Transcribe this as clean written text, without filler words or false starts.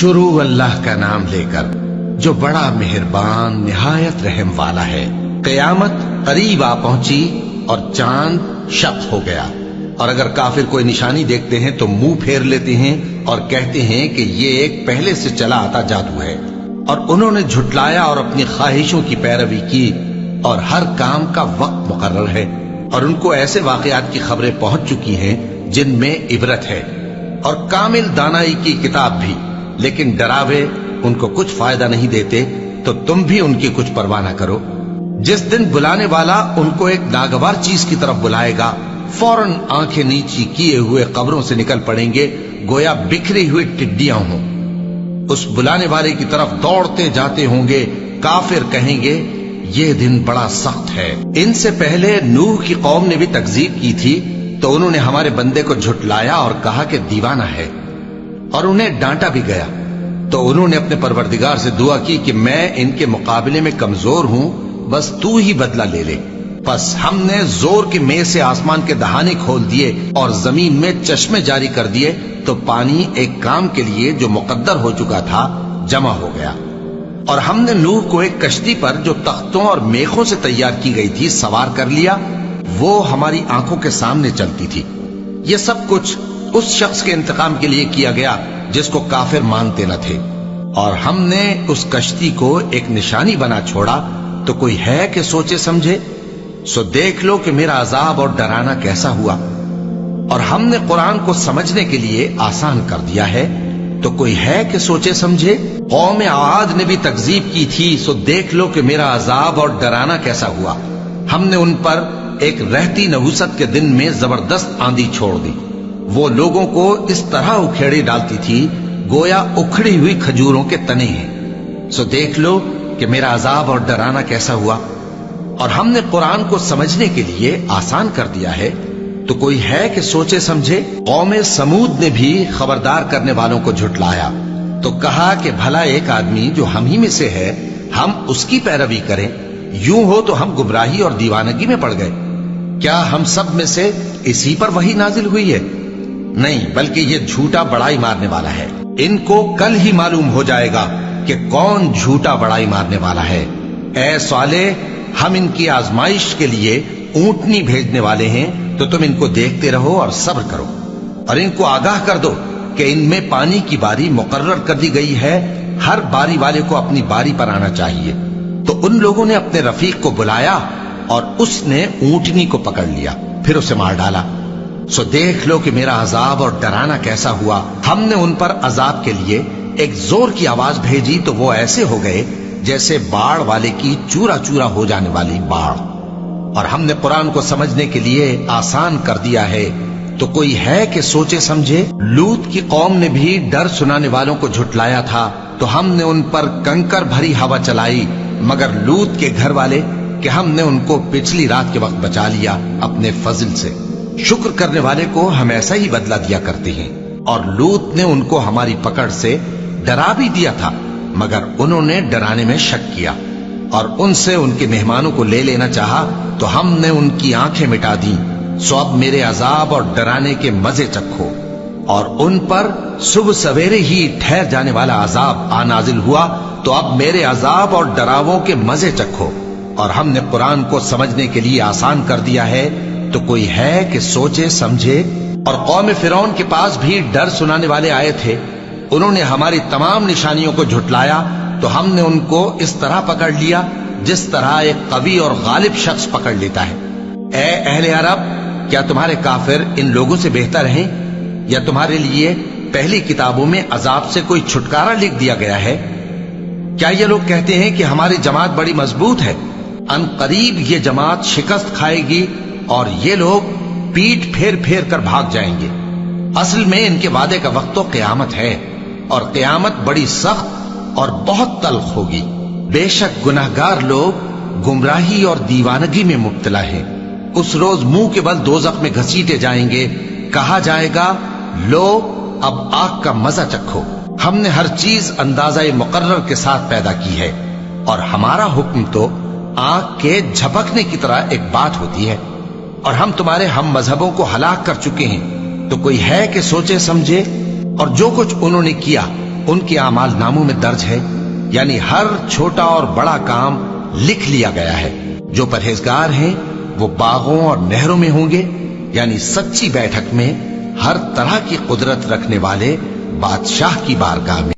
शुरू अल्लाह का नाम लेकर जो बड़ा मेहरबान निहायत रहम वाला है। कयामत करीब आ पहुंची और चांद शक हो गया, और अगर काफिर कोई निशानी देखते हैं तो मुंह फेर लेते हैं और कहते हैं कि ये एक पहले से चला आता जादू है। और उन्होंने झुटलाया और अपनी ख्वाहिशों की पैरवी की, और हर काम का वक्त मुकर्रर है। और उनको ऐसे वाकयात की खबरें पहुंच चुकी हैं जिनमें इबरत है, और कामिल दानाई की किताब भी, लेकिन डरावे उनको कुछ फायदा नहीं देते, तो तुम भी उनकी कुछ परवाह न करो। जिस दिन बुलाने वाला उनको एक नागवार चीज की तरफ बुलाएगा, फौरन आंखें नीची किए हुए कब्रों से निकल पड़ेंगे, गोया बिखरी हुई टिड्डियां हों। उस बुलाने वाले की तरफ दौड़ते जाते होंगे। काफिर कहेंगे ये दिन बड़ा सख्त है। इनसे पहले नूह की कौम ने भी तकजीब की थी, तो उन्होंने हमारे बंदे को झुटलाया और कहा कि दीवाना है, और उन्हें डांटा भी गया। तो उन्होंने अपने परवरदिगार से दुआ की कि मैं इनके मुकाबले में कमजोर हूं, बस तू ही बदला ले ले। बस हमने जोर के मेह से आसमान के दहाने खोल दिए और जमीन में चश्मे जारी कर दिए, तो पानी एक काम के लिए जो मुकद्दर हो चुका था जमा हो गया। और हमने नूह को एक कश्ती पर जो तख्तों और मेखों से तैयार की गई थी सवार कर लिया। वो हमारी आंखों के सामने चलती थी। ये सब कुछ उस शख्स के इंतकाम के लिए किया गया जिसको काफिर मानते न थे। और हमने उस कश्ती को एक निशानी बना छोड़ा, तो कोई है कि सोचे समझे। सो देख लो कि मेरा अजाब और डराना कैसा हुआ। और हमने कुरान को समझने के लिए आसान कर दिया है, तो कोई है कि सोचे समझे। कौम आद ने भी तकजीब की थी, सो देख लो कि मेरा अजाब और डराना कैसा हुआ। हमने उन पर एक रहती नहुसत के दिन में जबरदस्त आंधी छोड़ दी। वो लोगों को इस तरह उखेड़ी डालती थी गोया उखड़ी हुई खजूरों के तने हैं। सो देख लो कि मेरा अजाब और डराना कैसा हुआ। और हमने कुरान को समझने के लिए आसान कर दिया है, तो कोई है कि सोचे समझे। कौम समूद ने भी खबरदार करने वालों को झुटलाया, तो कहा कि भला एक आदमी जो हम ही में से है, हम उसकी पैरवी करें। यूं हो तो हम गुमराही और दीवानगी में पड़ गए। क्या हम सब में से इसी पर वही नाजिल हुई है? नहीं, बल्कि ये झूठा बड़ाई मारने वाला है। इनको कल ही मालूम हो जाएगा कि कौन झूठा बड़ाई मारने वाला है। ऐ साले, हम इनकी आजमाइश के लिए ऊंटनी भेजने वाले हैं, तो तुम इनको देखते रहो और सब्र करो। और इनको आगाह कर दो कि इनमें पानी की बारी मुकर्रर कर दी गई है, हर बारी वाले को अपनी बारी पर आना चाहिए। तो उन लोगों ने अपने रफीक को बुलाया और उसने ऊंटनी को पकड़ लिया, फिर उसे मार डाला। सो देख लो कि मेरा अजाब और डराना कैसा हुआ। हमने उन पर अजाब के लिए एक जोर की आवाज भेजी, तो वो ऐसे हो गए जैसे बाढ़ वाले की चूरा चूरा हो जाने वाली बाढ़। और हमने कुरान को समझने के लिए आसान कर दिया है, तो कोई है कि सोचे समझे। लूत की कौम ने भी डर सुनाने वालों को झुटलाया था, तो हमने उन पर कंकर भरी हवा चलाई, मगर लूत के घर वाले कि हमने उनको पिछली रात के वक्त बचा लिया अपने फजल से। शुक्र करने वाले को हम ऐसा ही बदला दिया करते हैं। और लूत ने उनको हमारी पकड़ से डरा भी दिया था, मगर उन्होंने डराने में शक किया और उनसे उनके मेहमानों को ले लेना चाहा, तो हमने उनकी आंखें मिटा दी। सो अब मेरे अजाब और डराने के मजे चखो। और उन पर सुबह सवेरे ही ठहर जाने वाला अजाब आ नाजिल हुआ, तो अब मेरे अजाब और डरावों के मजे चखो। और हमने कुरान को समझने के लिए आसान कर दिया है, तो कोई है कि सोचे समझे। और कौम फिरौन के पास भी डर सुनाने वाले आए थे। उन्होंने हमारी तमाम निशानियों को झुटलाया, तो हमने उनको इस तरह पकड़ लिया जिस तरह एक कवी और गालिब शख्स पकड़ लेता है। ए अहले अरब, क्या तुम्हारे काफिर इन लोगों से बेहतर हैं, या तुम्हारे लिए पहली किताबों में अजाब से कोई छुटकारा लिख दिया गया है? क्या ये लोग कहते हैं कि हमारी जमात बड़ी मजबूत है, अनकरीब ये जमात शिकस्त खाएगी और ये लोग पीठ फेर फेर कर भाग जाएंगे। असल में इनके वादे का वक्त तो क़यामत है, और क़यामत बड़ी सख्त और बहुत तल्ख होगी। बेशक गुनहगार लोग गुमराही और दीवानगी में मुब्तला हैं। उस रोज मुंह के बल दोज़ख में घसीटे जाएंगे। कहा जाएगा, लो अब आग का मजा चखो। हमने हर चीज अंदाजा मुकर्रर के साथ पैदा की है, और हमारा हुक्म तो आग के झपकने की तरह एक बात होती है। और हम तुम्हारे हम मजहबों को हलाक कर चुके हैं, तो कोई है कि सोचे समझे। और जो कुछ उन्होंने किया ان کے اعمال ناموں میں درج ہے، یعنی ہر چھوٹا اور بڑا کام لکھ لیا گیا ہے۔ جو پرہیزگار ہیں وہ باغوں اور نہروں میں ہوں گے، یعنی سچی بیٹھک میں ہر طرح کی قدرت رکھنے والے بادشاہ کی بارگاہ میں۔